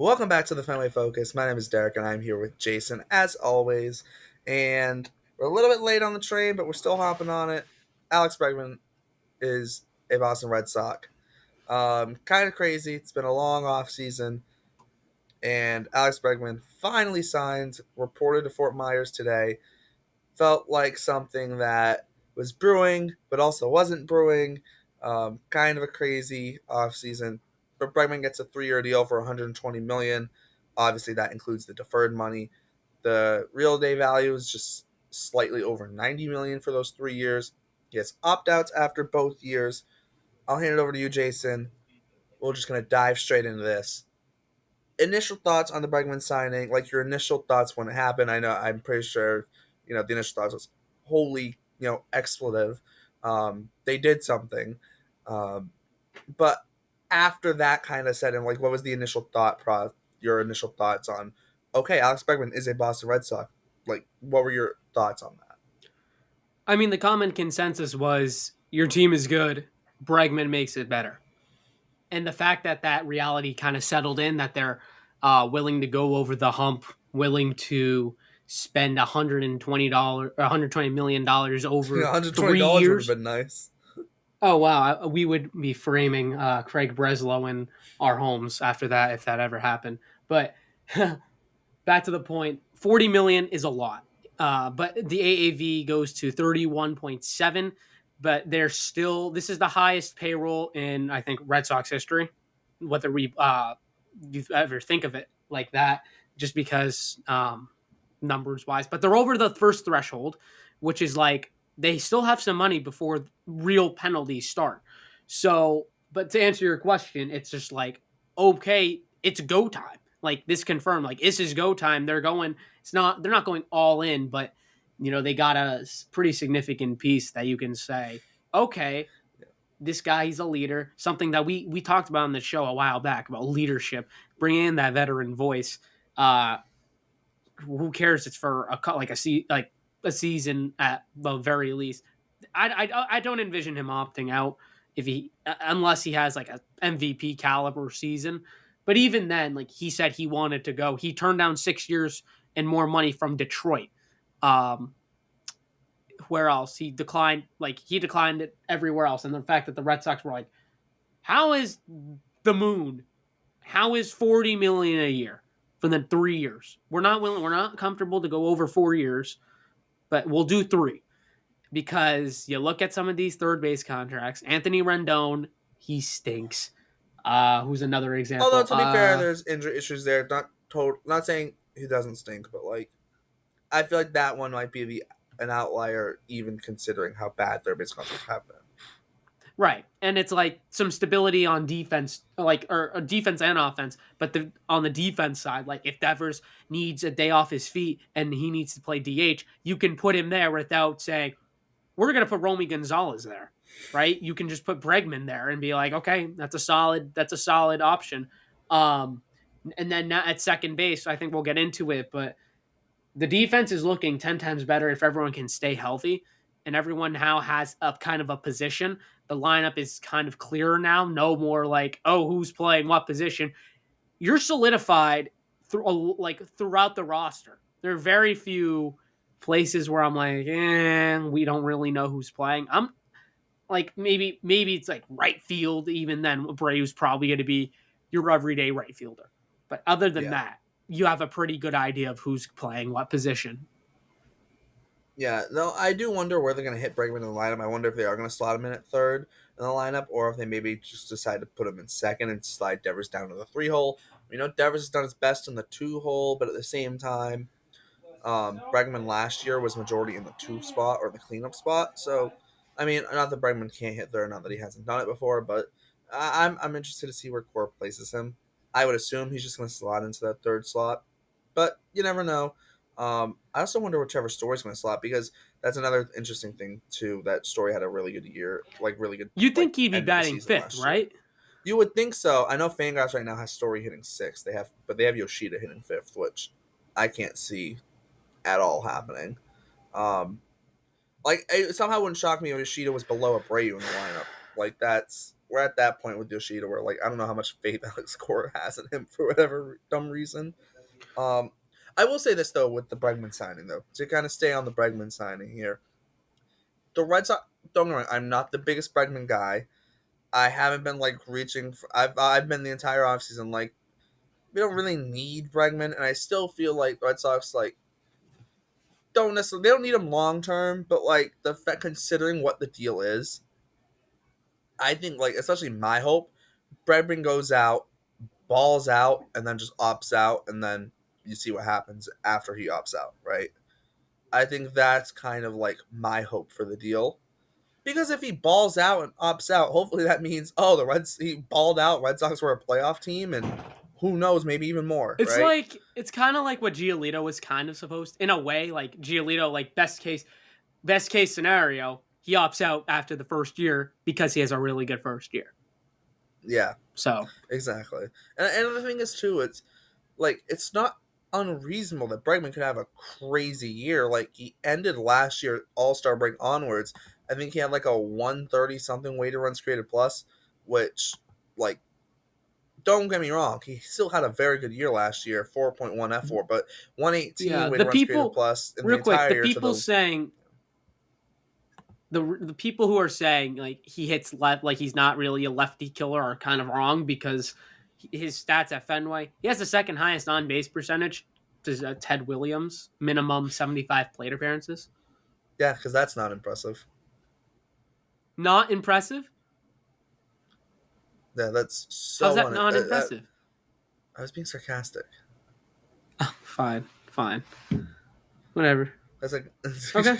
Welcome back to the Fenway Focus. My name is Derek, and I'm here with Jason, as always. And we're a little bit late on the train, but we're still hopping on it. Alex Bregman is a Boston Red Sox. Kind of crazy. It's been a long off season, and Alex Bregman finally signed, reported to Fort Myers today. Felt like something that was brewing, but also wasn't brewing. Kind of a crazy offseason. But Bregman gets a 3-year deal for $120 million. Obviously, that includes the deferred money. The real day value is just slightly over $90 million for those 3 years. He has opt outs after both years. I'll hand it over to you, Jason. We're just gonna dive straight into this. Initial thoughts on the Bregman signing, like your initial thoughts when it happened. I know I'm pretty sure, the initial thoughts was holy, expletive. They did something, um, but after that kind of set in, like, what was the initial your initial thoughts on? Okay, Alex Bregman is a Boston Red Sox. Like, what were your thoughts on that? I mean, the common consensus was your team is good. Bregman makes it better. And the fact that that reality kind of settled in, that they're willing to go over the hump, willing to spend $120 million over 120 three dollars would have years. been nice. Oh wow, we would be framing Craig Breslow in our homes after that if that ever happened. But back to the point, 40 million is a lot. But the AAV goes to 31.7, but they're still, this is the highest payroll in, I think, Red Sox history. Whether you ever think of it like that, just because numbers wise, but they're over the first threshold, which is like they still have some money before real penalties start. So, but to answer your question, it's just like, okay, it's go time. Like this confirmed, like this is go time. They're not going all in, but they got a pretty significant piece that you can say, okay, this guy, he's a leader. Something that we talked about on the show a while back about leadership, bringing in that veteran voice. Uh, who cares? It's for a season at the very least. I don't envision him opting out if he unless he has like a MVP caliber season. But even then, like he said, he wanted to go. He turned down 6 years and more money from Detroit. Um, where else he declined? Like he declined it everywhere else. And the fact that the Red Sox were like, "How is the moon? How is 40 million a year for the 3 years? We're not willing. We're not comfortable to go over 4 years, but we'll do three." Because you look at some of these third base contracts. Anthony Rendon, he stinks. Who's another Although example? to be fair, there's injury issues there. Not saying he doesn't stink, but like I feel like that one might be an outlier, even considering how bad their base contracts have been. Right, and it's like some stability on defense, like or defense and offense. But on the defense side, like if Devers needs a day off his feet and he needs to play DH, you can put him there without saying we're going to put Romy Gonzalez there, right? You can just put Bregman there and be like, okay, that's a solid option. Um, and then at second base, I think we'll get into it, but the defense is looking 10 times better if everyone can stay healthy and everyone now has a kind of a position. The lineup is kind of clearer now. No more like, oh, who's playing what position. You're solidified throughout the roster. There are very few places where I'm like, we don't really know who's playing. I'm like, maybe it's like right field. Even then, Bray's probably going to be your everyday right fielder. But other than Yeah. that, you have a pretty good idea of who's playing what position. Yeah, no, I do wonder where they're going to hit Bregman in the lineup. I wonder if they are going to slot him in at third in the lineup, or if they maybe just decide to put him in second and slide Devers down to the 3 hole. Devers has done his best in the 2 hole, but at the same time, Bregman last year was majority in the 2 spot or the cleanup spot. So, not that Bregman can't hit third, not that he hasn't done it before, but I'm interested to see where Core places him. I would assume he's just going to slot into that third slot, but you never know. I also wonder what Trevor Story's going to slot, because that's another interesting thing too. That Story had a really good year, like really good, You like think he'd be end of the batting season fifth, last year. right? You would think so. I know Fangraphs right now has Story hitting sixth. They have Yoshida hitting fifth, which I can't see at all happening. Like it somehow wouldn't shock me if Yoshida was below Abreu in the lineup. Like that's we're at that point with Yoshida where like I don't know how much faith Alex Cora has in him for whatever dumb reason. Um, I will say this though with the Bregman signing though to kind of stay on the Bregman signing here. The Red Sox. Don't get me wrong, I'm not the biggest Bregman guy. I haven't been like reaching. I've been the entire offseason like we don't really need Bregman, and I still feel like Red Sox like don't necessarily they don't need him long term, but like the fact considering what the deal is, I think like especially my hope, Bregman goes out, balls out, and then just opts out, and then you see what happens after he opts out, right? I think that's kind of like my hope for the deal. Because if he balls out and opts out, hopefully that means he balled out. Red Sox were a playoff team, and who knows, maybe even more, right? It's kind of like what Giolito was kind of supposed in a way. Like Giolito, like best case scenario, he opts out after the first year because he has a really good first year. Yeah, So exactly. And the thing is too, it's not unreasonable that Bregman could have a crazy year. Like he ended last year All Star break onwards. I think he had like a 130 something weighted runs created plus, which like don't get me wrong, he still had a very good year last year, 4.1 F4, but 118 yeah, weighted runs created plus in the real quick, entire the year to people the saying the people who are saying like he hits left, like he's not really a lefty killer, are kind of wrong because his stats at Fenway, he has the second highest on base percentage to Ted Williams, minimum 75 plate appearances. yeah, because that's not impressive. Not impressive. Yeah, that's How's so that not impressive? I was being sarcastic. Fine, fine, whatever. That's like Okay.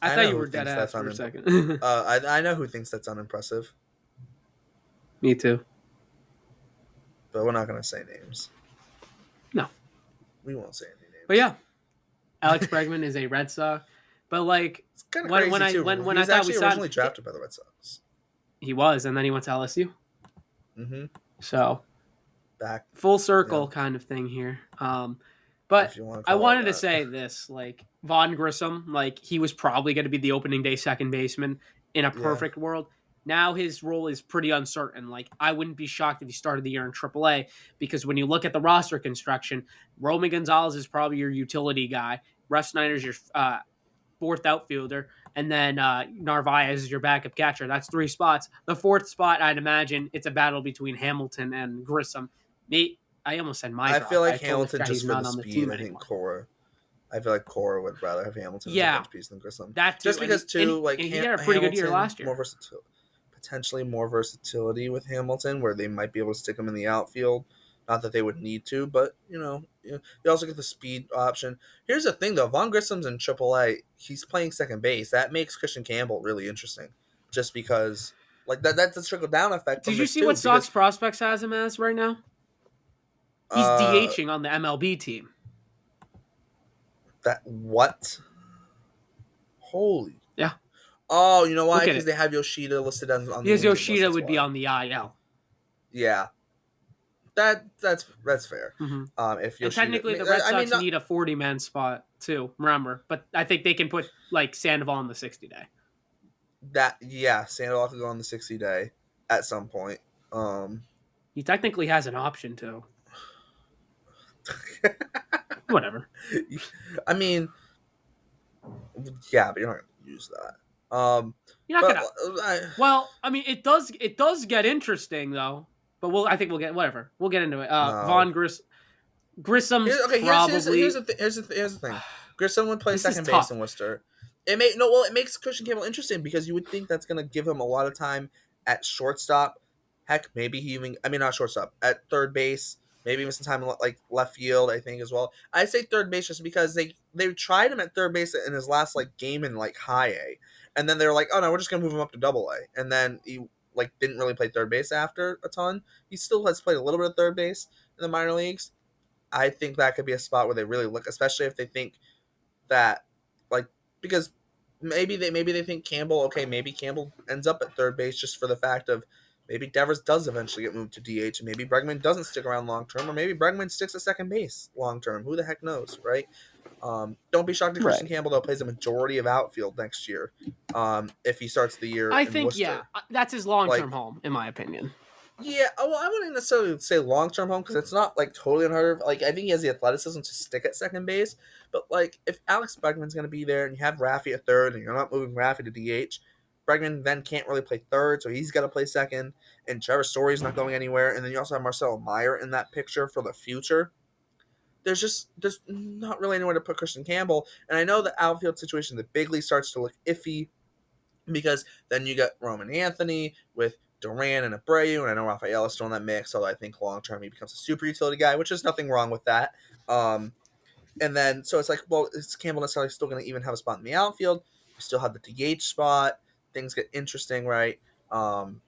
I I thought know you who were dead thinks ass that's for a unimpressive. second. I know who thinks that's unimpressive, Me too. but we're not gonna say names. No, We won't say any but names. yeah, Alex Bregman is a Red Sox. But like It's kind of when crazy I too. when He I was thought we actually signed, originally drafted by the Red Sox. he was, and then he went to LSU. Mm-hmm. So Back, full yeah, circle kind of thing here. But if you want to I call it wanted to that. say this, like Vaughn Grissom, like he was probably going to be the opening day second baseman in a Yeah, perfect world. Now his role is pretty uncertain. Like I wouldn't be shocked if he started the year in AAA because when you look at the roster construction, Roman Gonzalez is probably your utility guy. Russ Snyder's your fourth outfielder, and then Narvaez is your backup catcher. That's three spots. The fourth spot, I'd imagine, it's a battle between Hamilton and Grissom. I almost said my I feel drop. like I totally Hamilton forgot he's just for not the on the speed. team I think anymore. Cora. I feel like Cora would rather have Hamilton as a Yeah, bench piece than Grissom, that too. just And because too like he had a pretty good year Hamilton last more year. versatile, potentially more versatility with Hamilton, where they might be able to stick him in the outfield. Not that they would need to, but you also get the speed option. Here's the thing though, Von Grissom's in AAA. He's playing second base. That makes Christian Campbell really interesting, just because like that's a trickle down effect from Did you this see too. what Sox Because prospects has him as right now? He's uh, DHing on the MLB team. that what? Holy. Yeah, Oh, you know why? look at Because it. they have Yoshida listed on the Because injured list. Yoshida That's would be why. on the IL. Yeah, that's fair. Mm-hmm. If And Yoshida, technically, the Red I mean, Sox not need a 40-man spot too. Remember, but I think they can put like Sandoval on the 60-day. that. Yeah, Sandoval could go on the 60 day at some point. Um, He technically has an option too. Whatever. I mean, yeah, but you're not gonna use that. You're not But gonna. Well, I mean, it does. It does get interesting though. But I think we'll get whatever. We'll get into it. no. Grissom's Here's probably. the thing. Grissom would play This is second base in tough. Worcester. It makes Christian Campbell interesting because you would think that's gonna give him a lot of time at shortstop. Heck, maybe he even not shortstop at third base. Maybe even some time in like left field. I think as well. I say third base just because they tried him at third base in his last like game in like high A, and then they were like, oh no, we're just gonna move him up to double A, and then he like didn't really play third base after a ton. He still has played a little bit of third base in the minor leagues. I think that could be a spot where they really look, especially if they think that, like, because maybe they think Campbell. Okay, maybe Campbell ends up at third base just for the fact of maybe Devers does eventually get moved to DH, and maybe Bregman doesn't stick around long term, or maybe Bregman sticks at second base long term. Who the heck knows, right? Don't be shocked if Christian Right. Campbell though plays a majority of outfield next year. If he starts the year I in think yeah, Worcester, that's his long term like home, in my opinion. yeah, well, I wouldn't necessarily say long term home because it's not like totally unheard of. Like I think he has the athleticism to stick at second base, but like if Alex Bregman's going to be there and you have Raffy at third and you're not moving Raffy to DH, Bregman then can't really play third, so he's got to play second. And Trevor Story's not going anywhere, and then you also have Marcelo Meyer in that picture for the future. There's not really anywhere to put Christian Campbell, and I know the outfield situation, the big league starts to look iffy because then you got Roman Anthony with Duran and Abreu, and I know Rafael is still in that mix, although I think long term he becomes a super utility guy, which is nothing wrong with that. And then so it's like, well, is Campbell necessarily still going to even have a spot in the outfield? You still have the DH spot. Things get interesting, right? Um,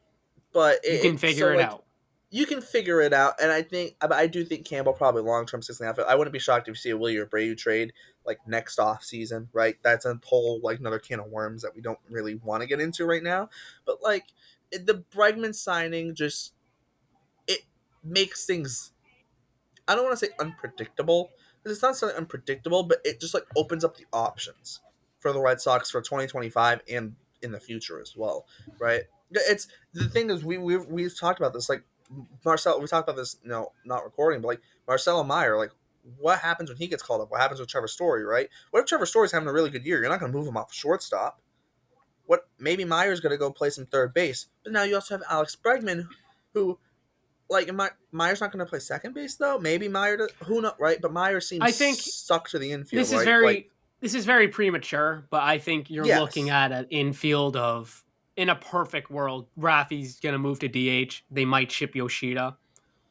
but You can so figure it like out. you can figure it out, and I do think Campbell probably long term six in the outfield. I wouldn't be shocked if you see a Willie Abreu trade like next off season, right? That's a whole like another can of worms that we don't really want to get into right now. But like the Bregman signing just it makes things I don't want to say unpredictable because it's not necessarily unpredictable, but it just like opens up the options for the Red Sox for 2025 and in the future as well, right? It's the thing is we've talked about this like Marcel. We talked about this, not recording, but like Marcelo Meyer, like what happens when he gets called up? What happens with Trevor Story, right? What if Trevor Story's having a really good year? You're not going to move him off shortstop. What maybe Meyer's going to go play some third base, but now you also have Alex Bregman, who like, Meyer's not going to play second base though. Maybe Meyer. Who knows, right? But Meyer seems I think stuck to the infield, this is right? Like, very this is very premature, but I think you're looking yes, at an infield of in a perfect world, Rafi's gonna move to DH. They might ship Yoshida.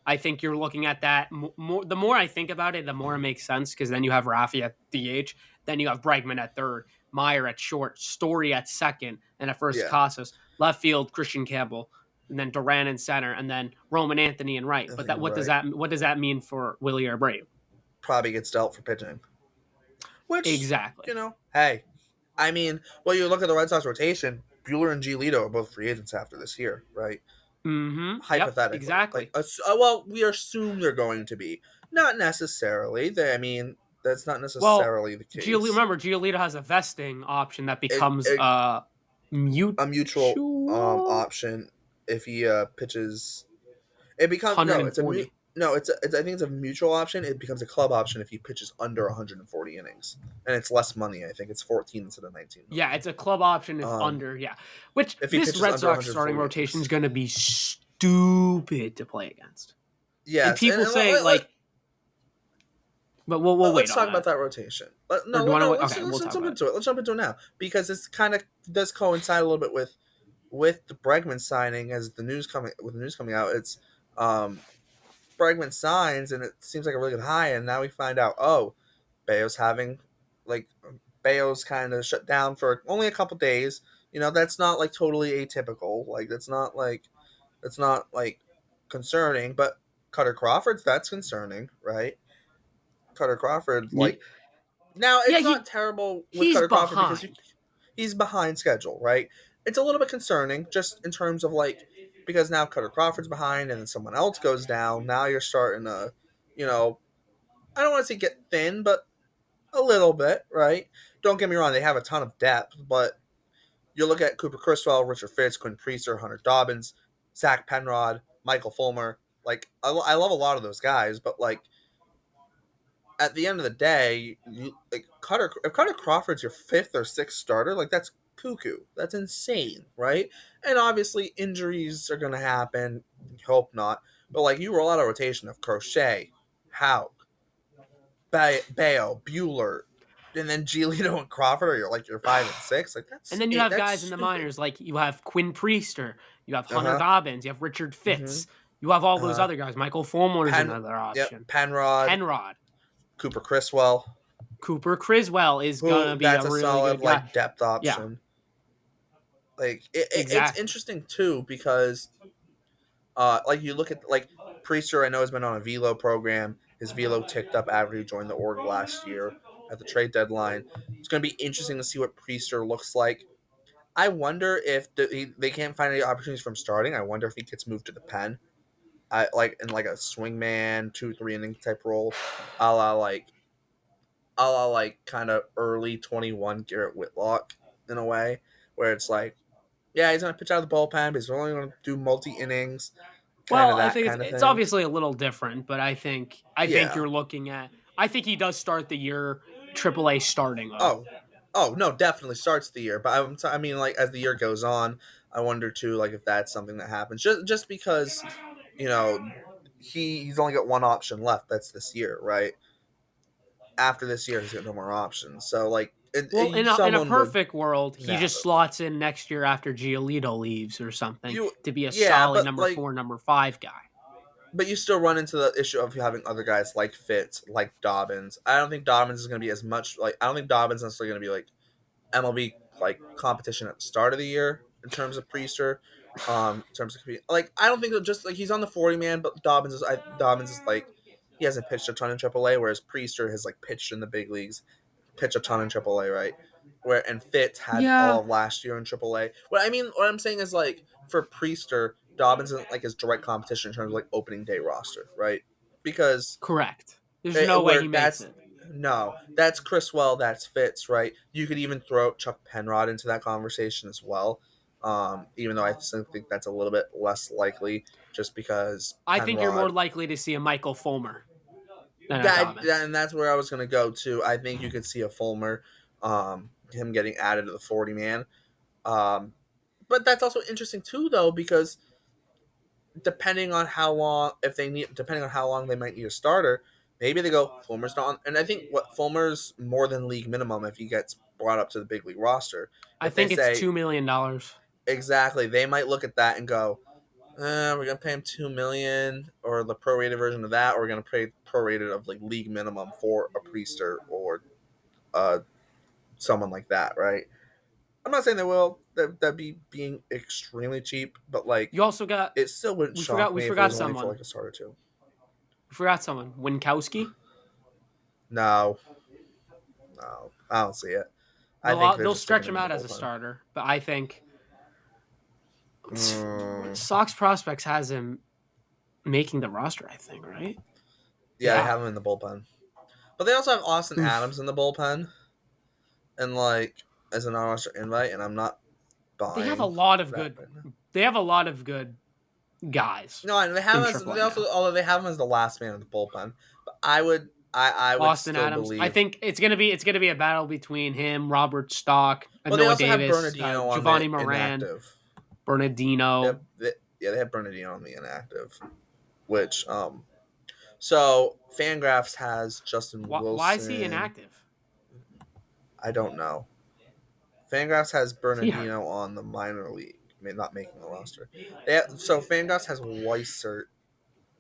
I think you're looking at that more. The more I think about it, the more it makes sense because then you have Rafi at DH, then you have Bregman at third, Meyer at short, Story at second, and at first yeah, Casas, left field Christian Campbell, and then Duran in center, and then Roman Anthony in right. I But think that you're right. what does that mean for Willie Abreu? Probably gets dealt for pitching, which Exactly. hey, I mean, well, you look at the Red Sox rotation. Bueller and Giolito are both free agents after this year, right? Mm-hmm. Yep. Hypothetically, like, Exactly. well, we assume they're going to be. Not necessarily. I mean, that's not Well, necessarily the case. Remember, Giolito has a vesting option that It, becomes it, a mutual mutual option if he pitches. It becomes no. It's a mute. 140. No, I think it's a mutual option. It becomes a club option if he pitches under 140 innings, and it's less money. I think it's 14 instead of 19 Yeah, million. it's a club option if under, yeah. Which If he this pitches Red under Sox starting 140 rotation is innings, going to be stupid to play against. And yes. people say like, but we'll wait Let's on talk about that. that rotation. Or do you want to No. wait? Okay, we'll Let's talk jump about it. into it. Let's jump into it now because it's kind of does coincide a little bit with the Bregman signing as the news coming out. It's um Bregman signs and it seems like a really good high, and now we find out Bayo's having like Bayo's kind of shut down for only a couple days. That's not like totally atypical. Like that's not like concerning, but Cutter Crawford's that's concerning, right? Cutter Crawford, Ye- like now Yeah, it's not terrible with he's Cutter Crawford because behind. he's behind schedule, right? It's a little bit concerning just in terms of like because now Cutter Crawford's behind and then someone else goes down. Now you're starting to, you know, I don't want to say get thin, but a little bit, right? Don't get me wrong, they have a ton of depth, but you look at Cooper Criswell, Richard Fitz, Quinn Priester, Hunter Dobbins, Zach Penrod, Michael Fulmer. Like I love a lot of those guys, but like at the end of the day, like if Cutter Crawford's your fifth or sixth starter, like that's cuckoo. That's insane, right? And obviously injuries are gonna happen. Hope not. But like you roll out a rotation of Crochet, Hauk, Bayo, Bueller, and then Giolito and Crawford are your 5 and 6. Like And that's then you it. have That's guys in the stupid. minors like you have Quinn Priester, you have Uh Hunter huh. Dobbins, you have Richard Mm-hmm. Fitz, you have all Uh those huh. other guys. Michael Fulmer is Pen. another Yep. option. Penrod, Penrod, Cooper Criswell, Cooper Criswell is gonna who be a that's a really solid good guy. like depth Yeah, option. Like it's exactly. interesting too because like you look at like Priester, I know has been on a velo program. His velo ticked up after he joined the org last year at the trade deadline. It's going to be interesting to see what Priester looks like. I wonder if they can't find any opportunities from starting. I wonder if he gets moved to the pen, like in like a swingman 2-3 inning type role, a la like a la like kind of early 21 Garrett Whitlock in a way, where it's like, yeah, he's gonna pitch out of the bullpen, but he's only gonna do multi innings, kind Well, of I that think kind of it's thing. obviously a little different, but I think Yeah. you're looking at. I think he does start the year AAA starting though. Oh, oh no, definitely starts the year. But I mean, like as the year goes on, I wonder too, like if that's something that happens. Just because, you know, he's only got one option left. That's this year, right? After this year, he's got no more options. So like, Well, in a someone would perfect world, he nab just him. slots in next year after Giolito leaves or something You, to be a yeah, solid but number like, four, number five guy. but you still run into the issue of having other guys like Fitz, like Dobbins. I don't think Dobbins is going to be as much like. I don't think Dobbins is necessarily going to be like MLB like competition at the start of the year in terms of Priester. In terms of competing, like I don't think just like he's on the 40 man, but Dobbins is like he hasn't pitched a ton in AAA, whereas Priester has like pitched in the big leagues, pitched a ton in AAA, right? Where and Fitz had Yeah, all of last year in AAA. What I'm saying is like for Priester, Dobbins isn't like his direct competition in terms of like opening day roster, right? Because correct. There's no way where he makes that's it. no, that's Chriswell, that's Fitz, right? You could even throw Chuck Penrod into that conversation as well. Even though I still think that's a little bit less likely, just because I think you're more Penrod. likely to see a Michael Fulmer than a That Dobbins. and that's where I was going to go to. I think you could see a Fulmer, him getting added to the 40 man. Um, but that's also interesting too, though, because depending on how long depending on how long they might need a starter, maybe they go Fulmer's not on, and I think what Fulmer's more than league minimum if he gets brought up to the big league roster. I If they think it's say $2 million. exactly, they might look at that and go, we're gonna pay him 2 million or the prorated version of that, or we're gonna pay prorated of like league minimum for a Priester or uh someone like that, right? I'm not saying they will. That'd be being extremely cheap, but like You also got it still wouldn't we forgot shock we me if it forgot was only for someone. like a starter too. We forgot someone. Winkowski. No, no, I don't see it. I think they're They'll just sticking stretch him him in the out as a bullpen. starter, but I think Mm, Sox prospects has him making the roster. I think right. yeah, they Yeah. have him in the bullpen, but they also have Austin Oof. Adams in the bullpen, and like as an roster invite, and I'm not They have a buying lot of that good. right now. They have a lot of good guys No, and they have in him as they AAA also now. although they have him as the last man in the bullpen, but I would Austin still Adams. I believe. think it's gonna be a battle between him, Robert Stock, Well, they Noah also have Davis, Bernardino on the Giovanni Moran, inactive. Bernardino. Yeah, they have Bernardino on the inactive, which so Fangraphs has Justin Why is he Wilson. inactive? I don't know. Fangraphs has He hurt. Bernardino on the minor league, not making the roster. So Fangraphs has Weissert,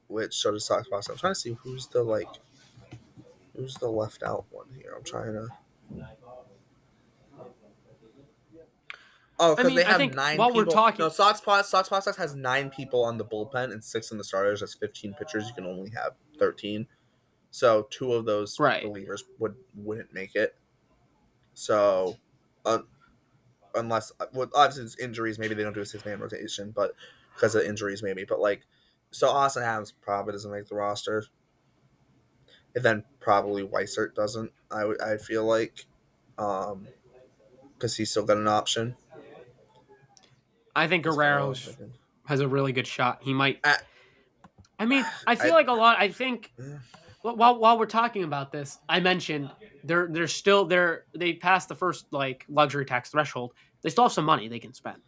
which so does Sox Box. I'm trying to see who's the left out one here. I'm trying to. Oh, I because mean, they I have think nine while we're people. talking, No, Sox Prospects has 9 people on the bullpen and 6 in the starters. That's 15 pitchers. You can only have 13. So 2 of those right? relievers wouldn't make it. So, uh, unless well, obviously it's injuries, maybe they don't do a 6 man rotation, but because of injuries, maybe. But like, so Austin Adams probably doesn't make the roster, and then probably Weissert doesn't. I feel like, because he's still got an option. I think Is kind of what I Guerrero was thinking. has a really good shot. He might. I, I mean, I feel I, like a lot. I think while we're talking about this, I mentioned they're still they passed the first like luxury tax threshold. They still have some money they can spend.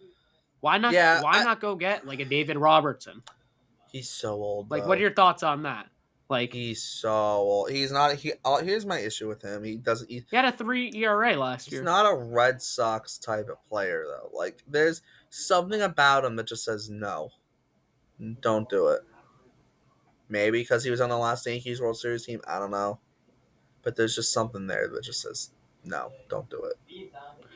Why not? yeah, Why not go get like a David Robertson? he's so old Like, what are though. your thoughts on that? Like, He's so old. He's not. Here's my issue with him. He doesn't. he had a 3 ERA last He's year. not a Red Sox type of player though. Like there's something about him that just says no, don't do it. Maybe because he was on the last Yankees World Series team. I don't know, but there's just something there that just says no, don't do it.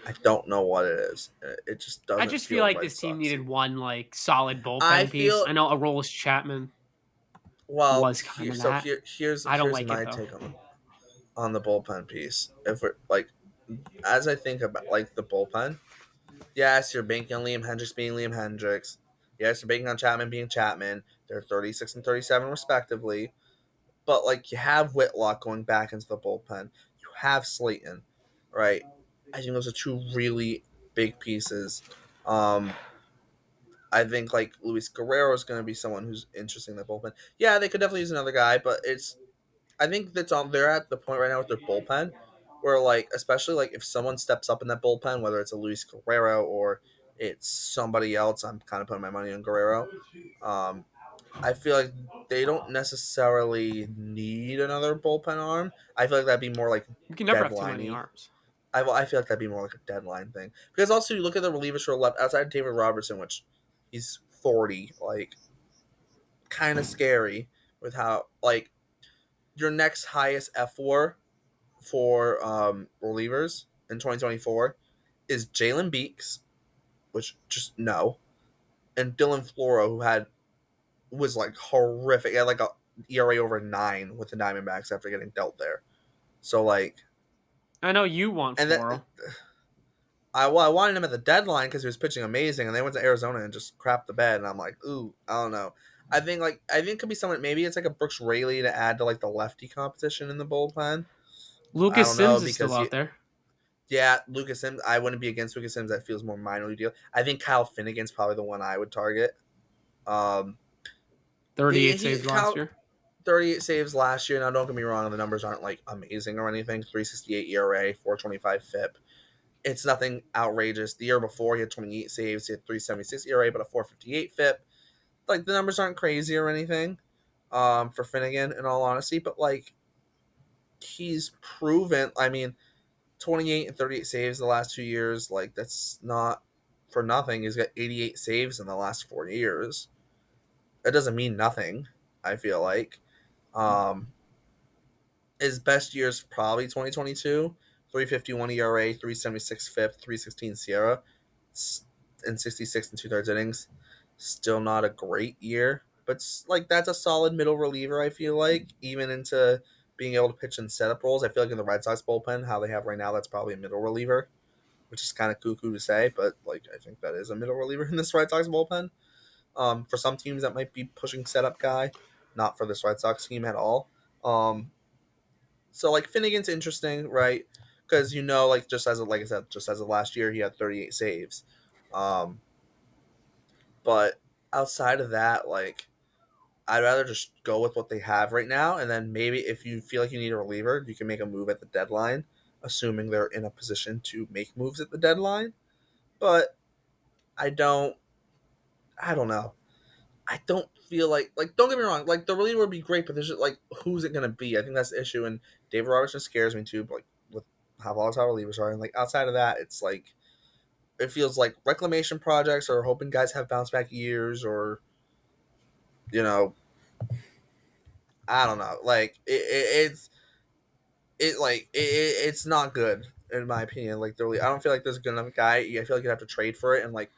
I don't know what it is. It just I doesn't just feel feel like Red this team Soxy. needed one like solid I bullpen piece. feel I know Aroldis Chapman well. was kind Here, of so that. here, I don't here's like it my though. take on the bullpen piece. If we're like, as I think about like the bullpen, yes, you're banking on Liam Hendricks being Liam Hendricks. Yes, you're banking on Chapman being Chapman. They're 36 and 37 respectively. But like you have Whitlock going back into the bullpen. You have Slayton, right? I think those are two really big pieces. Um, I think like Luis Guerrero is going to be someone who's interesting in the bullpen. Yeah, they could definitely use another guy, but it's I think that's on. They're at the point right now with their bullpen where like especially like if someone steps up in that bullpen, whether it's a Luis Guerrero or it's somebody else, I'm kind of putting my money on Guerrero. Um, I feel like they don't necessarily need another bullpen arm. I feel like that'd be more like You can never have too many deadliney. arms. I feel like that'd be more like a deadline thing because also you look at the relievers for left outside of David Robertson, which he's 40, like kind of scary with how like your next highest F4 for relievers in 2024 is Jalen Beeks, which just no, and Dylan Floro, who was like horrific. He had like a ERA over 9 with the Diamondbacks after getting dealt there. So like, I know you want and then Floro. I wanted him at the deadline because he was pitching amazing, and they went to Arizona and just crapped the bed. And I'm like, ooh, I don't know. I think it could be someone. Maybe it's like a Brooks Raley to add to like the lefty competition in the bullpen. I Lucas don't know Sims is still because out there. yeah, Lucas Sims. I wouldn't be against Lucas Sims. That feels more minor league deal. I think Kyle Finnegan's probably the one I would target. Um, 38 saves last Kyle year. 38 saves last year. Now don't get me wrong, the numbers aren't like amazing or anything. 368 ERA, 425 FIP. It's nothing outrageous. The year before he had 28 saves, he had 376 ERA, but a 458 FIP. Like the numbers aren't crazy or anything. For Finnegan, in all honesty, but like he's proven. I mean, 28 and 38 saves the last 2 years. Like that's not for nothing. He's got 88 saves in the last 4 years. That doesn't mean nothing. I feel like um, his best years probably 2022, 351 ERA, 376 FIP, 316 Sierra, and 66 and two thirds innings. Still not a great year, but like that's a solid middle reliever. I feel like even into being able to pitch in setup roles. I feel like in the Red Sox bullpen, how they have right now, that's probably a middle reliever, which is kind of cuckoo to say, but like I think that is a middle reliever in this Red Sox bullpen. For some teams, that might be pushing setup guy, not for this Red Sox team at all. So like Finnegan's interesting, right? Because like just as like I said, just as of last year, he had 38 saves. Um, but outside of that, like I'd rather just go with what they have right now, and then maybe if you feel like you need a reliever, you can make a move at the deadline, assuming they're in a position to make moves at the deadline. But I don't, I don't know. I don't feel like don't get me wrong, like the reliever would be great, but there's just like who's it gonna be? I think that's the issue, and David Robertson scares me too. But like with how volatile relievers are, and like outside of that, it's like it feels like reclamation projects or hoping guys have bounce back years or you know I don't know, like it's not good in my opinion. Like I don't feel like there's a good enough guy. I feel like you have to trade for it, and like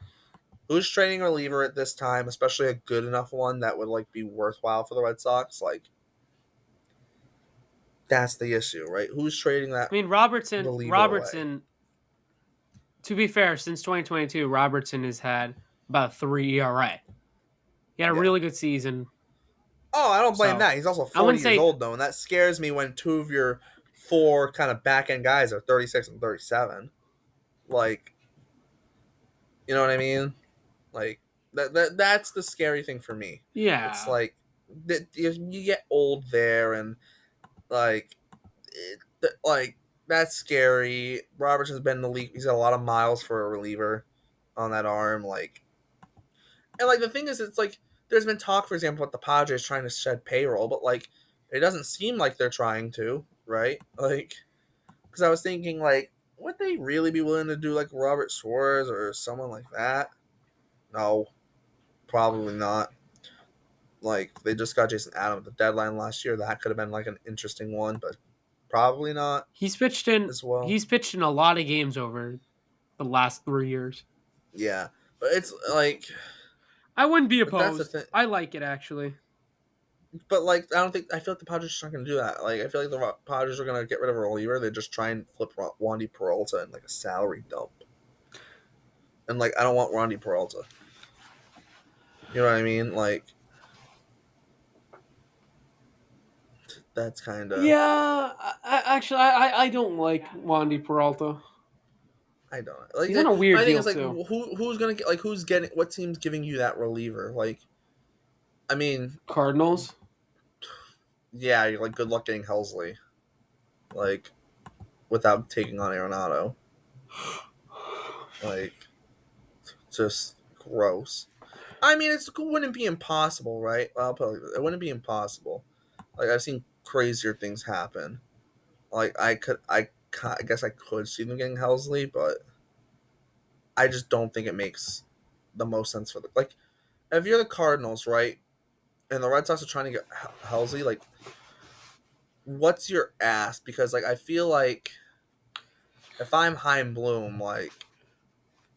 who's trading a reliever at this time, especially a good enough one that would like be worthwhile for the Red Sox, like. That's the issue, right? Who's trading that I mean, Robertson. reliever away? Robertson. To be fair, since 2022, Robertson has had about a 3 ERA. He had a Yeah. really good season. Oh, I don't blame So that. He's also I 40 wouldn't years say, old, though, and that scares me when two of your four kind of back end guys are 36 and 37. Like, you know what I mean? Like, that's the scary thing for me. It's yeah. like that you get old there, and like, like that's scary. Robertson's been in the league. He's got a lot of miles for a reliever on that arm. Like, and like the thing is, it's like there's been talk, for example, about the Padres trying to shed payroll, but like it doesn't seem like they're trying to, right? Like, because I was thinking, like, would they really be willing to do like Robert Suarez or someone like that? No, probably not. Like they just got Jason Adam at the deadline last year. That could have been like an interesting one, but probably not He's pitched in as well. he's pitched in a lot of games over the last 3 years. Yeah, but it's like, I wouldn't be but that's the opposed. thing. I like it actually. But like, I don't think I feel like the Padres are not going to do that. Like, I feel like the Padres are going to get rid of a reliever. They just try and flip Wandy Peralta in like a salary dump. And like, I don't want Wandy Peralta. You know what I mean? Like, That's kind of Yeah, I don't like Wandy Peralta. I don't like. He's on a weird My thing deal is like, too. who's gonna get, like, who's getting, what team's giving you that reliever? Like, I mean, Cardinals. yeah, you're like, good luck getting Helsley, like, without taking on Arenado. Like, just gross. I mean, it wouldn't be impossible, right? I'll put it, like this, it wouldn't be impossible. Like, I've seen crazier things happen. Like, I guess I could see them getting Helsley, but I just don't think it makes the most sense for the, like, if you're the Cardinals, right, and the Red Sox are trying to get Helsley, like, what's your ask? Because, like, I feel like if I'm Heim Bloom, like,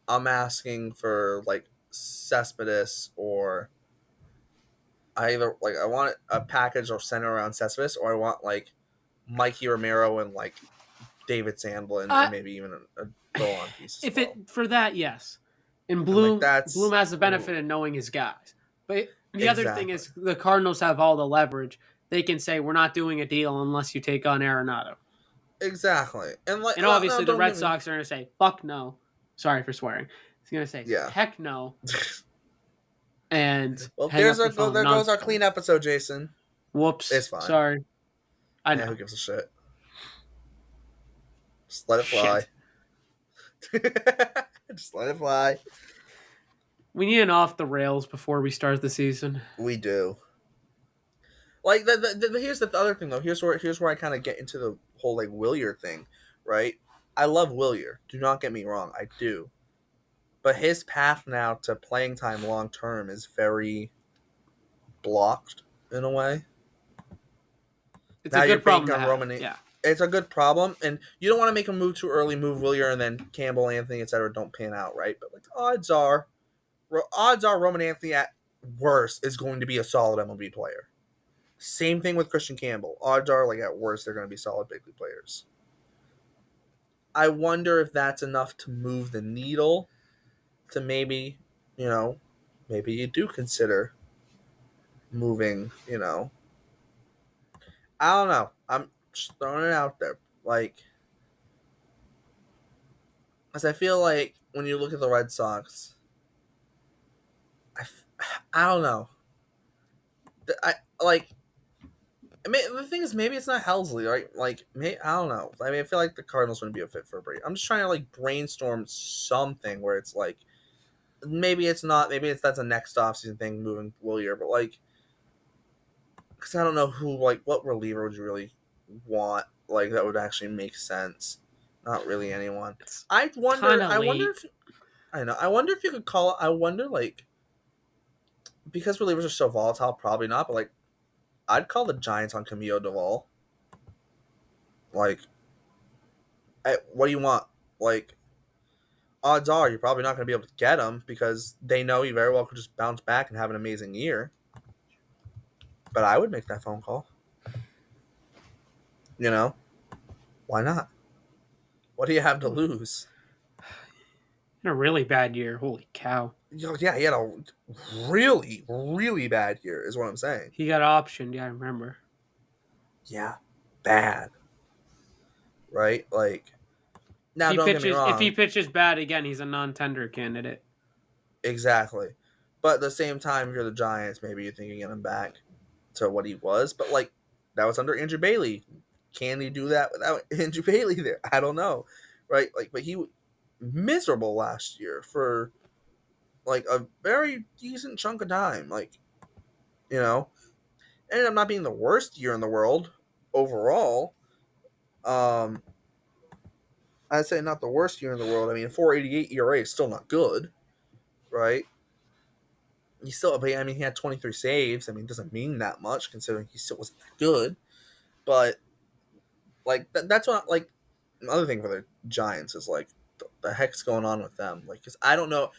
I'm asking for, like, Cespedes, or I either, like, I want a package or center around Cespedes, or I want, like, Mikey Romero and, like, David Sandlin, and Uh, maybe even a throw on piece as if well. it for that, yes. And And, like, Bloom that's has the ooh, benefit of knowing his guys. But the other thing exactly. is the Cardinals have all the leverage. They can say we're not doing a deal unless you take on Arenado. Exactly. And, like, And no, obviously the don't Red get me. Sox are going to say fuck no. Sorry for swearing. He's going to say Yeah. heck no and Well, hang up the phone. there Non. goes our clean episode, Jason. It's Whoops. fine. Sorry. I Yeah, who know. gives a shit? Just let it fly. Shit. Just let it fly. We need an off the rails before we start the season. We do. Like, here's the other thing though. Here's where I kind of get into the whole, like, Willier thing, right? I love Willier. Do not get me wrong, I do. But his path now to playing time long term is very blocked in a way. It's a Now you're good problem banking to on have. Roman. Yeah. It's a good problem, and you don't want to make a move too early. Move Willier, and then Campbell, Anthony, etc. don't pan out, right? But, like, odds are Roman Anthony at worst is going to be a solid MLB player. Same thing with Christian Campbell. Odds are, like, at worst, they're going to be solid big league players. I wonder if that's enough to move the needle to maybe, you know, maybe you do consider moving, I don't know. I'm just throwing it out there. Like, because I feel like when you look at the Red Sox, I, I don't know. I like. I mean, the thing is, maybe it's not Helsley, right? Like, I don't know. I mean, I feel like the Cardinals wouldn't be a fit for a break. I'm just trying to, like, brainstorm something where it's like, maybe it's not. Maybe that's a next offseason thing, moving Willier. But, like, because I don't know who, like, what reliever would you really want, like, that would actually make sense. Not really anyone. It's I kind wonder. of I wonder late. if I know. I wonder if you could call. I wonder, like, because relievers are so volatile. Probably not. But, like, I'd call the Giants on Camilo Duvall. Like, what do you want? Like, odds are you're probably not going to be able to get him because they know you very well could just bounce back and have an amazing year. But I would make that phone call. You know, why not? What do you have to lose? In a really bad year. Holy cow. Yeah, he had a really, really bad year, is what I'm saying. He got optioned. Yeah, I remember. Yeah, bad, right? Like, now don't get me If he wrong, pitches bad again, he's a non-tender candidate. exactly. But at the same time, if you're the Giants, maybe you're thinking of him back to what he was. But, like, that was under Andrew Bailey. Can he do that without Andrew Bailey there? I don't know, right? Like, but he miserable last year for, like, a very decent chunk of time. Like, you know, ended up not being the worst year in the world overall. Um, I'd say not the worst year in the world. I mean, 4.88 ERA is still not good, right? He still, but I mean, he had 23 saves. I mean, it doesn't mean that much considering he still wasn't that good. But, like, that's what, like, another thing for the Giants is, like, the heck's going on with them? Like, because I don't know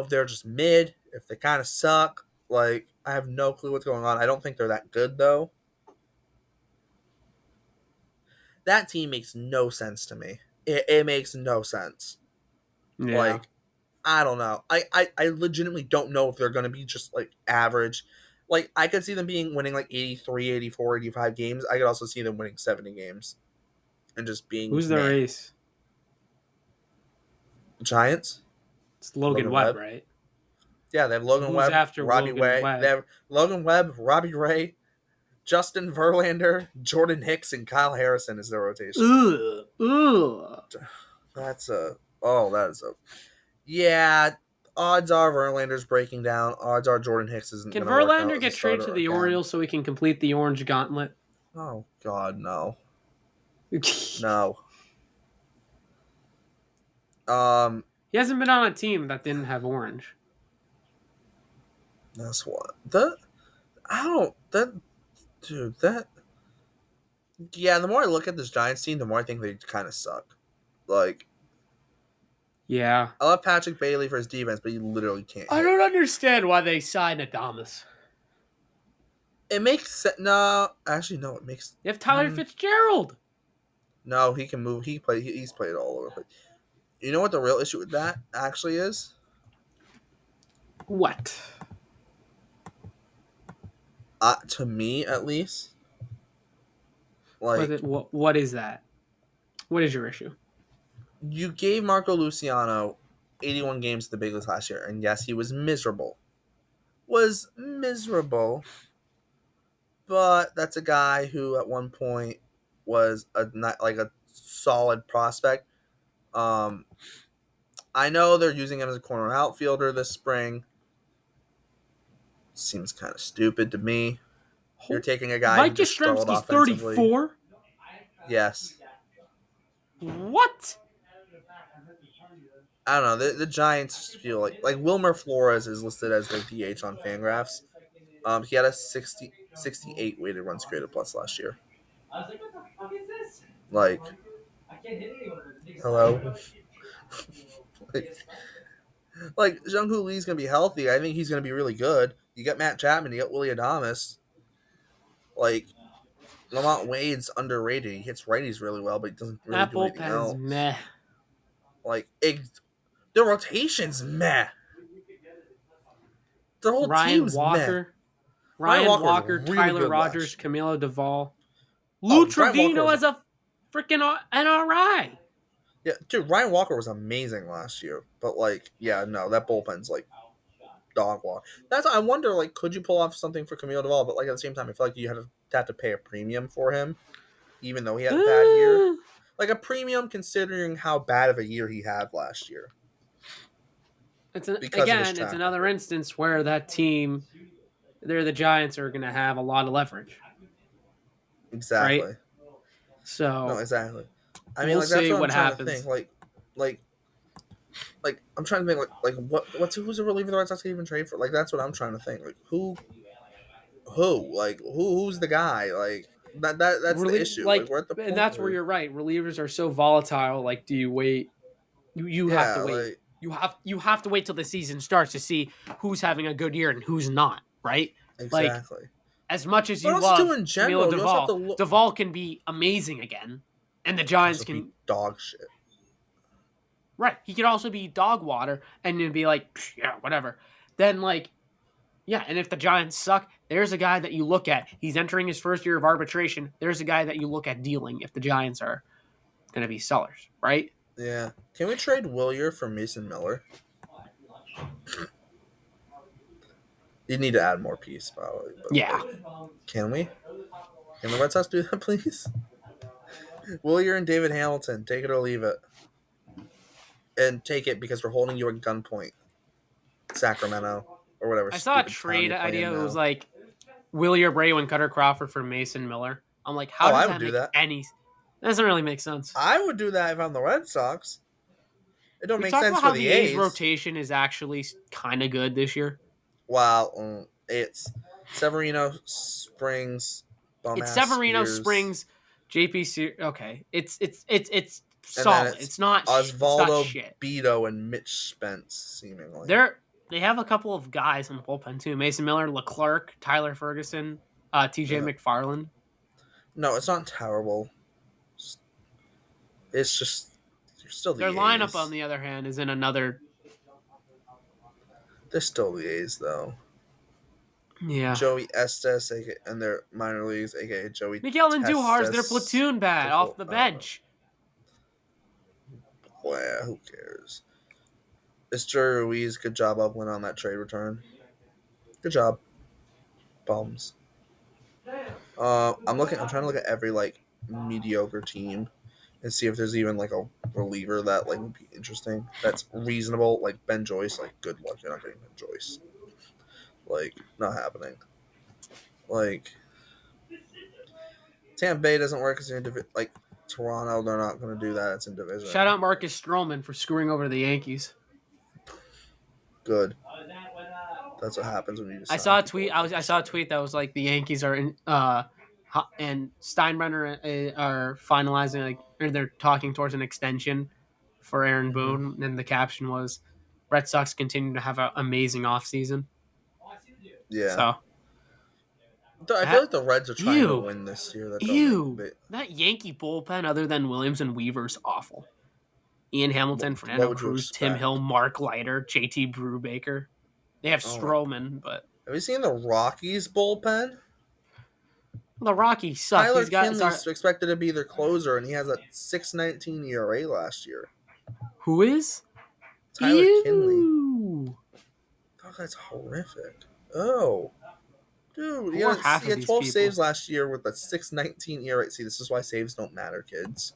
if they're just mid, if they kind of suck. Like, I have no clue what's going on. I don't think they're that good though. That team makes no sense to me. It makes no sense. Yeah. Like, I don't know. I legitimately don't know if they're going to be just, like, average. Like I could see them being winning like 83, 84, 85 games. I could also see them winning 70 games and just being Who's the meh. race? Giants, It's Logan Logan Webb, Webb. right? Yeah, they have So Logan who's Webb, after Robbie Logan Ray. They Webb? have Logan Webb, Robbie Ray, Justin Verlander, Jordan Hicks, and Kyle Harrison is their rotation. Ugh, ugh. That's a that is a yeah. Odds are Verlander's breaking down. Odds are Jordan Hicks isn't Can going to work out Verlander as a get traded to starter the again. Orioles so we can complete the Orange Gauntlet? Oh God, no, He no. Um, hasn't been on a team that didn't have orange. that's what that I don't that dude that yeah. The more I look at this Giants team, the more I think they kind of suck. Like Yeah. I love Patrick Bailey for his defense, but he literally can't I hit. don't understand why they signed Adamas. It makes sense. No, actually, no. It makes They have Tyler Fitzgerald. no. He can move. He's played all over the place. You know what the real issue with that actually is? What? To me, at least, like What is that? What is your issue? you gave Marco Luciano 81 games at the big leagues last year, and yes, he was miserable. Was miserable, but that's a guy who at one point was a not like a solid prospect. Um, I know they're using him as a corner outfielder this spring. Seems kind of stupid to me. You're taking a guy who Mike just struggled Yastrzemski's offensively. 34? Yes. What? I don't know. The Giants feel like Wilmer Flores is listed as their DH on Fangraphs. He had a 68 weighted runs created plus last year. Like, hello? like, like Jung-Hoo Lee's going to be healthy. I think he's going to be really good. You got Matt Chapman, you got Willie Adamas. Like, Lamont Wade's underrated. He hits righties really well, but he doesn't really That do anything bullpen's else. meh. Like, the rotation's meh. The whole Ryan team's meh. Walker. Ryan Ryan Walker Walker, was really Tyler good Rogers, last year. Camilo Duvall. Lou Oh, Ryan Walker Trevino was as a freaking NRI. yeah, dude. Ryan Walker was amazing last year, but yeah, no, that bullpen's dog walk. That's I wonder, could you pull off something for Camille Duvall? But at the same time, I feel like you have to pay a premium for him, even though he had a bad year. Like a premium considering how bad of a year he had last year. It's Track another record. instance where that team, the Giants, are going to have a lot of leverage. Exactly. Right? So No, exactly. I mean, we'll that's see what I'm what trying happens. to think. I'm trying to think who's a reliever the Red Sox can even trade for? That's what I'm trying to think. Who's the guy? That's the issue. We're at the And point that's where where you're right. Relievers are so volatile. Like, do you wait? You have to yeah, wait. You have to wait till the season starts to see who's having a good year and who's not. Right? Like, exactly. as much as But you also too love in Camilo general, you also have to Duvall, look. Duvall can be amazing again, and the Giants Also be can. dog shit. Right. He could also be dog water, and you'd be like, yeah, whatever. Then yeah, and if the Giants suck, there's a guy that you look at. He's entering his first year of arbitration. There's a guy that you look at dealing if the Giants are going to be sellers, right? Yeah. Can we trade Willier for Mason Miller? You need to add more piece, probably. But Yeah. can we? Can the Red Sox do that, please? Willier and David Hamilton, take it or leave it. And take it because we're holding you at gunpoint. Sacramento. Or whatever I saw a stupid town trade you're playing idea. It was now. like Willie Abreu and Cutter Crawford for Mason Miller. I'm like, how Oh, does I would that do make that. any? That doesn't really make sense. I would do that if I'm the Red Sox. It don't We make talked sense about for how the the A's A's. rotation is actually kind of good this year. Wow, it's Severino, Springs, bum It's ass Severino, Spears, Springs, JP. Okay, it's and then solid. it's It's not Osvaldo, shit. Beto, and Mitch Spence. Seemingly, They have a couple of guys in the bullpen too. Mason Miller, Leclerc, Tyler Ferguson, TJ yeah. McFarland. No, it's not terrible. It's just they're still Their the lineup, on A's. the other hand, is in another. They're still the A's though. Yeah. Joey Estes, and their minor leagues, aka Joey Miguel Andujar's their Testes. platoon bat off the I don't know. bench. Well, who cares? It's Jerry Ruiz. Good job, Upland, on that trade return. Good job, bums. I'm looking. I'm trying to look at every like mediocre team and see if there's even like a reliever that like would be interesting. That's reasonable. Like Ben Joyce. Like good luck. You're not getting Ben Joyce. Like not happening. Like Tampa Bay doesn't work because like Toronto. They're not going to do that. It's in Shout division. out Marcus Stroman for screwing over the Yankees. Good. That's what happens when you just I sign saw a people. tweet. I saw a tweet that was like the Yankees are in and Steinbrenner are finalizing like or they're talking towards an extension for Aaron Mm-hmm. Boone, and the caption was Red Sox continue to have an amazing offseason. Yeah. So I feel that like the Reds are trying to ew win this year. That don't make ew they, that Yankee bullpen other than Williams and Weaver's awful. Ian Hamilton, what Fernando would you Cruz, Tim Hill, expect? Mark Leiter, JT Brubaker. They have Oh my! Stroman, but Have you seen the Rockies bullpen? the Rockies suck. Tyler These guys are Kinley's expected to be their closer, and he has a 6.19 ERA last year. who is? Tyler Kinley. Ew. Oh, that's horrific. Oh, dude, Who are half he of had these 12 people? saves last year with a 6.19 ERA. See, this is why saves don't matter, kids.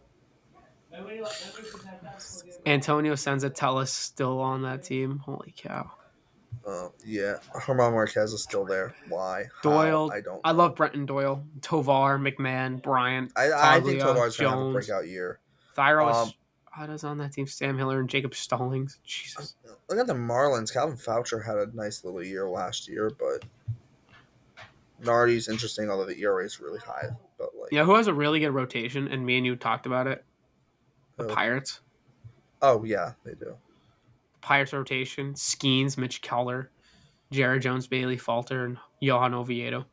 Antonio Senzatellis still on that team. Holy cow. Yeah, Herman Marquez is still there. Why? How? Doyle. I don't I know. love Brenton Doyle. Tovar, McMahon, Bryant, I think Toglia, Tovar's gonna have a Jones, breakout year. Thyro Um, Estrada's on that team. Sam Hiller and Jacob Stallings. Jesus. Look at the Marlins. Calvin Foucher had a nice little year last year, but Nardi's interesting, although the ERA is really high. But like, Yeah, who has a really good rotation? And me and you talked about it. The oh, Pirates. oh yeah, they do. Pirates rotation. Skeens, Mitch Keller, Jared Jones, Bailey Falter, and Johan Oviedo.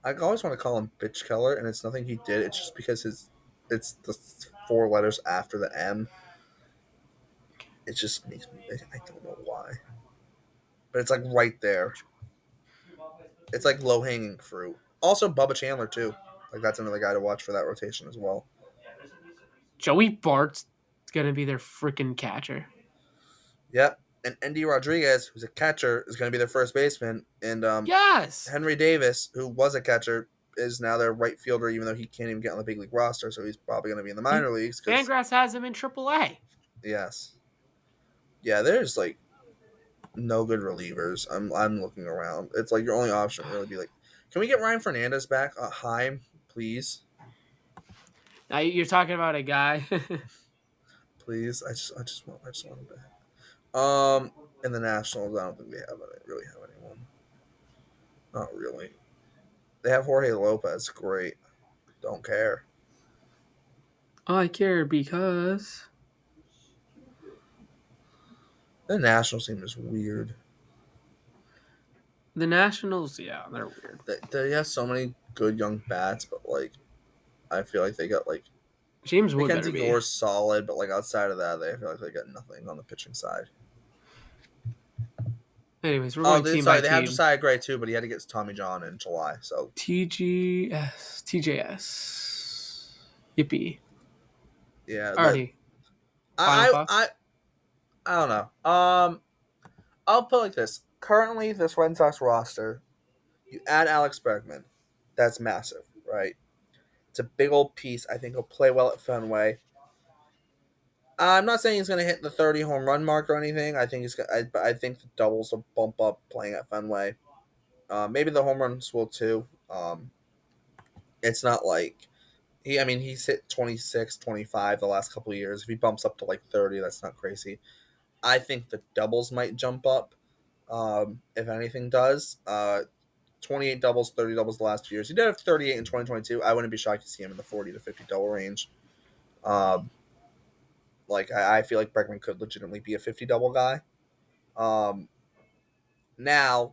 I always want to call him Bitch Keller, and it's nothing he did. It's just because it's the 4 letters after the M. It just makes me. I don't know why, but it's like right there. It's like low hanging fruit. Also, Bubba Chandler too. Like that's another guy to watch for that rotation as well. Joey Bart's gonna be their freaking catcher. Yep. And Andy Rodriguez, who's a catcher, is going to be their first baseman. And Yes. Henry Davis, who was a catcher, is now their right fielder, even though he can't even get on the big league roster. So he's probably going to be in the minor leagues. Cause, Fangraphs has him in AAA. yes. Yeah, there's like no good relievers. I'm looking around. It's like your only option would really be like, can we get Ryan Fernandez back? Heim, please. Now you're talking about a guy. Please. I just want him back. In the Nationals, I don't think they really have anyone. Not really. They have Jorge Lopez. Great. Don't care. I care because The Nationals team is weird. the Nationals, yeah, they're weird. They have so many good young bats, but like I feel like they got like James Wood better Mackenzie be. Gore's solid, but like outside of that, they feel like they got nothing on the pitching side. Anyways, we're going team by They have team. Josiah Gray too, but he had to get Tommy John in July. So TJS. Yippee. yeah, Alrighty. Final thoughts? I don't know. I'll put it like this. Currently, this Red Sox roster, you add Alex Bregman, that's massive, right? It's a big old piece. I think he'll play well at Fenway. I'm not saying he's going to hit the 30 home run mark or anything. I think I think the doubles will bump up playing at Fenway. Maybe the home runs will too. It's not like he's hit 26, 25 the last couple of years. If he bumps up to like 30, that's not crazy. I think the doubles might jump up. If anything does. 28 doubles, 30 doubles the last 2 years. He did have 38 in 2022. I wouldn't be shocked to see him in the 40 to 50 double range. I feel like Bregman could legitimately be a 50 double guy. Now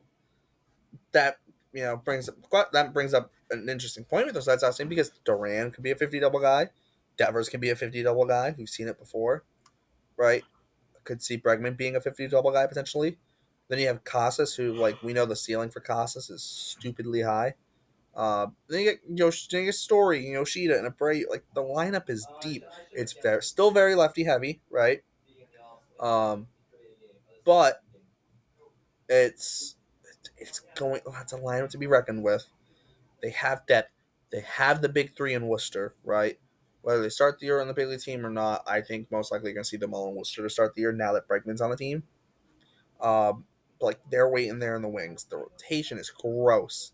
that brings up an interesting point with those Red Sox team because Duran could be a 50 double guy, Devers can be a 50 double guy. We've seen it before, right? Could see Bregman being a 50 double guy potentially. Then you have Casas, who like we know the ceiling for Casas is stupidly high. Then you get then you get Story, Yoshida, and a Bray. Like the lineup is deep. It's still very lefty heavy, right? Um, but it's it's going. That's a lineup to be reckoned with. They have depth. They have the big three in Worcester, right? Whether they start the year on the big league team or not, I think most likely you're going to see them all in Worcester to start the year now that Bregman's on the team. Like they're waiting there in the wings. The rotation is gross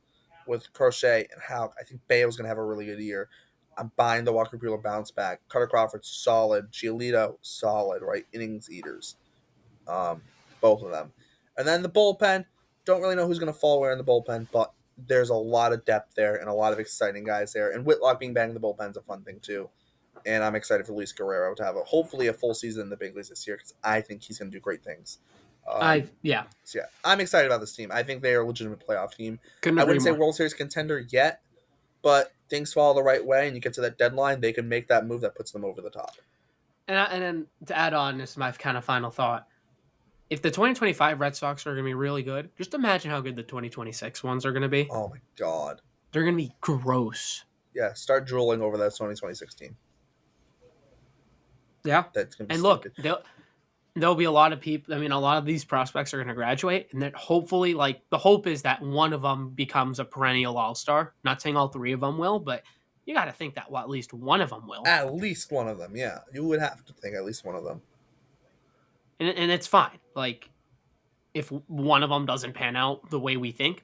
with Crochet and Houck. I think Bayo's going to have a really good year. I'm buying the Walker Buehler bounce back. Carter Crawford solid. Giolito solid. Right, innings eaters. Um, both of them, and then the bullpen. Don't really know who's going to fall where in the bullpen, but there's a lot of depth there and a lot of exciting guys there. And Whitlock being back in the bullpen is a fun thing too. And I'm excited for Luis Guerrero to have hopefully a full season in the big leagues this year because I think he's going to do great things. Yeah, So yeah, I'm excited about this team. I think they are a legitimate playoff team. couldn't I agree wouldn't say more. World Series contender yet, but things fall the right way and you get to that deadline, they can make that move that puts them over the top. And then to add on, this is my kind of final thought. If the 2025 Red Sox are going to be really good, just imagine how good the 2026 ones are going to be. Oh my god. They're going to be gross. Yeah, start drooling over that 2026 team. Yeah. That's gonna be And look, stupid. there'll be a lot of people. I mean, a lot of these prospects are going to graduate, and that hopefully, like, the hope is that one of them becomes a perennial all star. Not saying all three of them will, but you got to think that at least one of them will. At least one of them, yeah. You would have to think at least one of them. And it's fine. Like, if one of them doesn't pan out the way we think,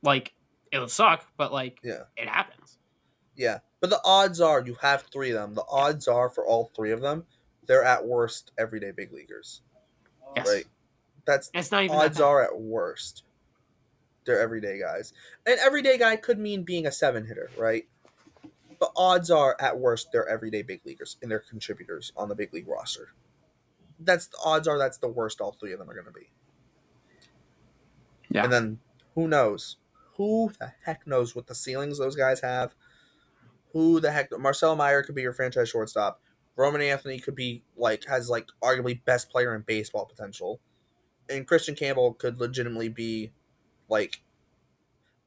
like, it'll suck, but, like, Yeah. it happens. Yeah. But the odds are you have three of them. The Yeah. odds are for all three of them, they're at worst everyday big leaguers. Yes. Right? That's And it's not even that odds bad. are at worst. They're everyday guys. An everyday guy could mean being a seven hitter, right? But odds are at worst they're everyday big leaguers and they're contributors on the big league roster. That's the odds are that's the worst all three of them are gonna be. Yeah. And then who knows? Who the heck knows what the ceilings those guys have? Who the heck? Marcel Meyer could be your franchise shortstop. Roman Anthony could be has arguably best player in baseball potential, and Christian Campbell could legitimately be like.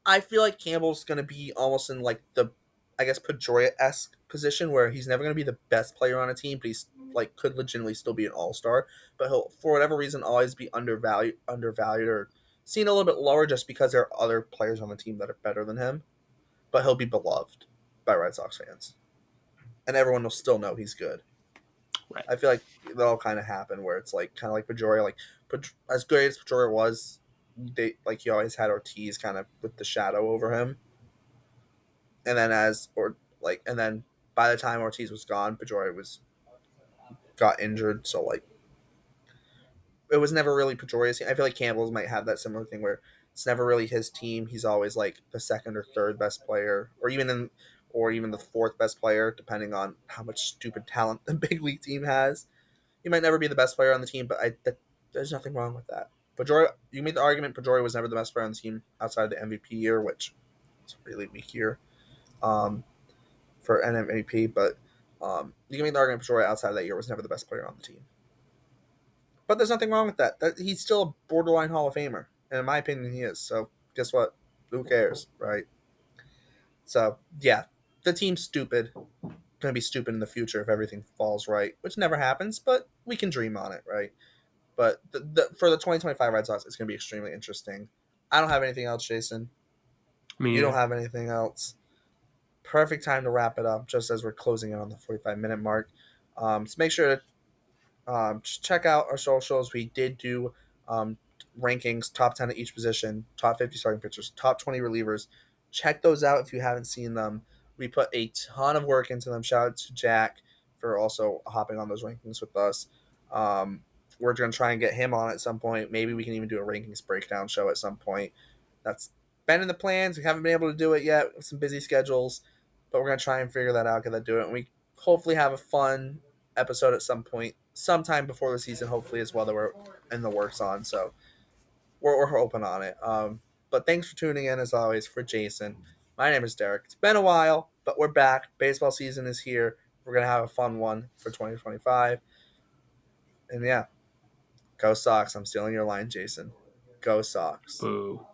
I feel like Campbell's gonna be almost in the, I guess Pedroia esque position where he's never gonna be the best player on a team, but he's could legitimately still be an all star, but he'll for whatever reason always be undervalued or seen a little bit lower just because there are other players on the team that are better than him. But he'll be beloved by Red Sox fans, and everyone will still know he's good. Right. I feel like that'll kind of happen where it's kind of like Pedroia, as good as Pedroia was, they he always had Ortiz kind of with the shadow over him, and then and then by the time Ortiz was gone, Pedroia got injured, so it was never really Pedroia's team. I feel like Campbell's might have that similar thing where it's never really his team. He's always the second or third best player, or even the fourth best player, depending on how much stupid talent the big league team has. He might never be the best player on the team, but there's nothing wrong with that. Pedroia, you made the argument Pedroia was never the best player on the team outside of the MVP year, which is a really weak year for an MVP. But you can make the argument Pedroia outside of that year was never the best player on the team. But there's nothing wrong with that. He's still a borderline Hall of Famer, and in my opinion, he is. So guess what? Who cares, right? So yeah, the team's stupid. Going to be stupid in the future if everything falls right, which never happens, but we can dream on it, right? But for the 2025 Red Sox, it's going to be extremely interesting. I don't have anything else, Jason. Me You don't neither. have anything else. Perfect time to wrap it up, just as we're closing in on the 45-minute mark. So make sure to just check out our socials. We did do um, rankings, top 10 at each position, top 50 starting pitchers, top 20 relievers. Check those out if you haven't seen them. We put a ton of work into them. Shout out to Jack for also hopping on those rankings with us. We're going to try and get him on at some point. Maybe we can even do a rankings breakdown show at some point. That's been in the plans. We haven't been able to do it yet with some busy schedules, but we're going to try and figure that out, get that do it. And we hopefully have a fun episode at some point, sometime before the season, hopefully as well, that we're in the works on. So we're hoping on it. But thanks for tuning in as always. For Jason, my name is Derek. It's been a while, but we're back. Baseball season is here. We're gonna have a fun one for 2025. And yeah, Go Sox. I'm stealing your line, Jason. Go Sox. Boo.